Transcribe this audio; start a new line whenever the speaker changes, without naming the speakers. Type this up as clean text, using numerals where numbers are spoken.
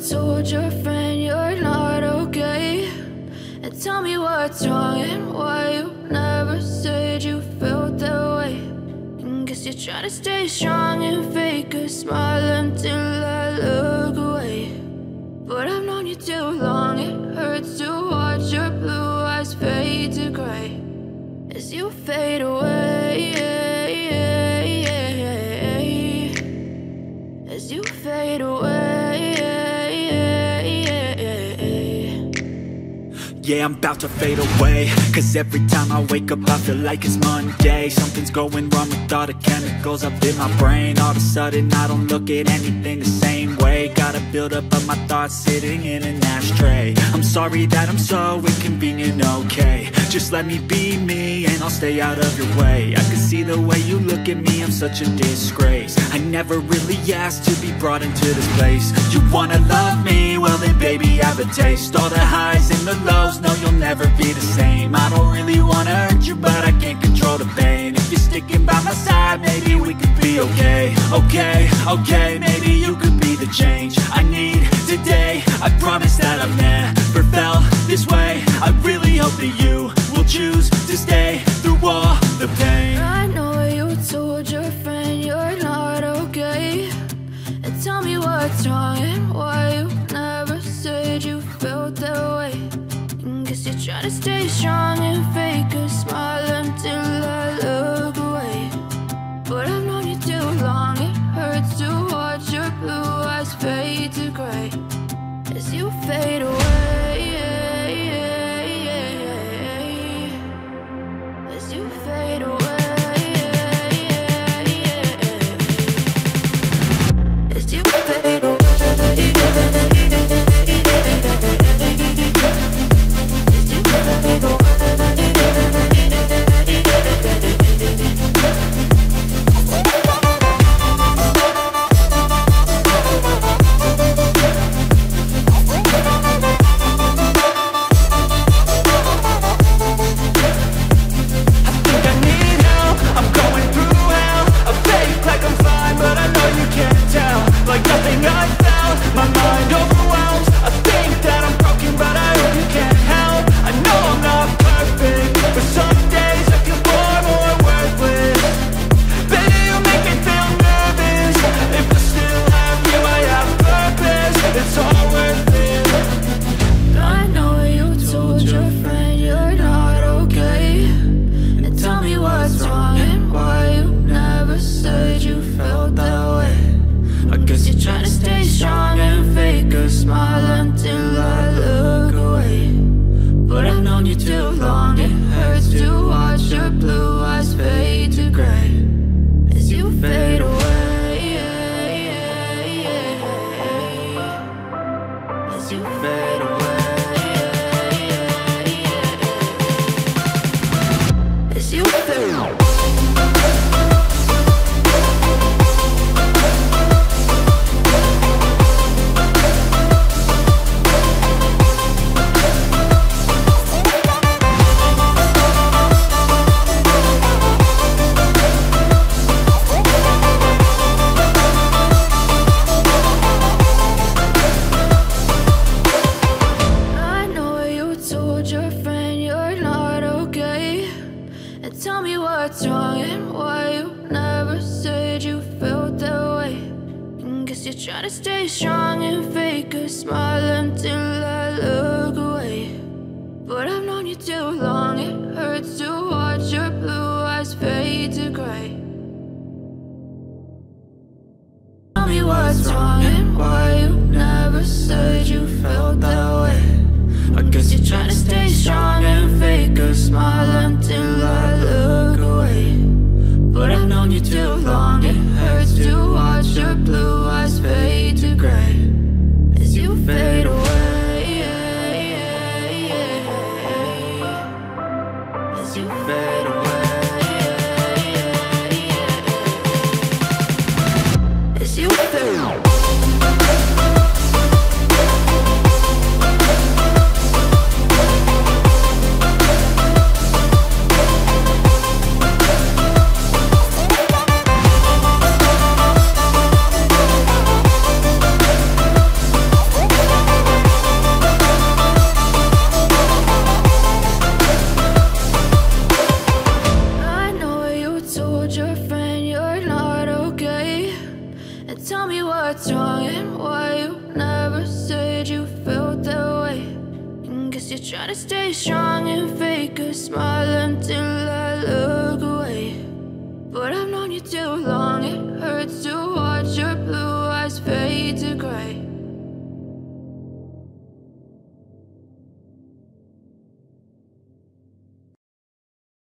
told your friend you're not okay, and tell me what's wrong and why you never said you felt that way. And guess you're trying to stay strong and fake a smile until I look away. But I've known you too long, it hurts to watch your blue eyes fade to gray as you fade away, as you fade away.
Yeah, I'm about to fade away, cause every time I wake up I feel like it's Monday. Something's going wrong with all the chemicals up in my brain. All of a sudden I don't look at anything the same way. Gotta build up of my thoughts sitting in an ashtray. I'm sorry that I'm so inconvenient, okay. Just let me be me and I'll stay out of your way. I can see the way you look at me, I'm such a disgrace. I never really asked to be brought into this place. You wanna love me? Well then baby I have a taste. All the highs and the lows, no you'll never be the same. I don't really wanna hurt you but I can't control the pain. If you're sticking by my side maybe we could be okay. Okay, maybe you could be the change I need today. I promise that I've never felt this way. I really hope that you will choose to stay through all the pain.
I know you told your friend you're not okay, and tell me what's wrong and why you never said you felt that way. And guess you're trying to stay strong and fake a smile until I look away. But I've known you too long, it hurts to watch your blue eyes fade to gray as you fade away, as you fade away, as you fade away. As you fade away, tell me what's wrong and why you never said you felt that way. And guess you're trying to stay strong and fake a smile until I look away. But I've known you too long, it hurts to watch your blue eyes fade to gray.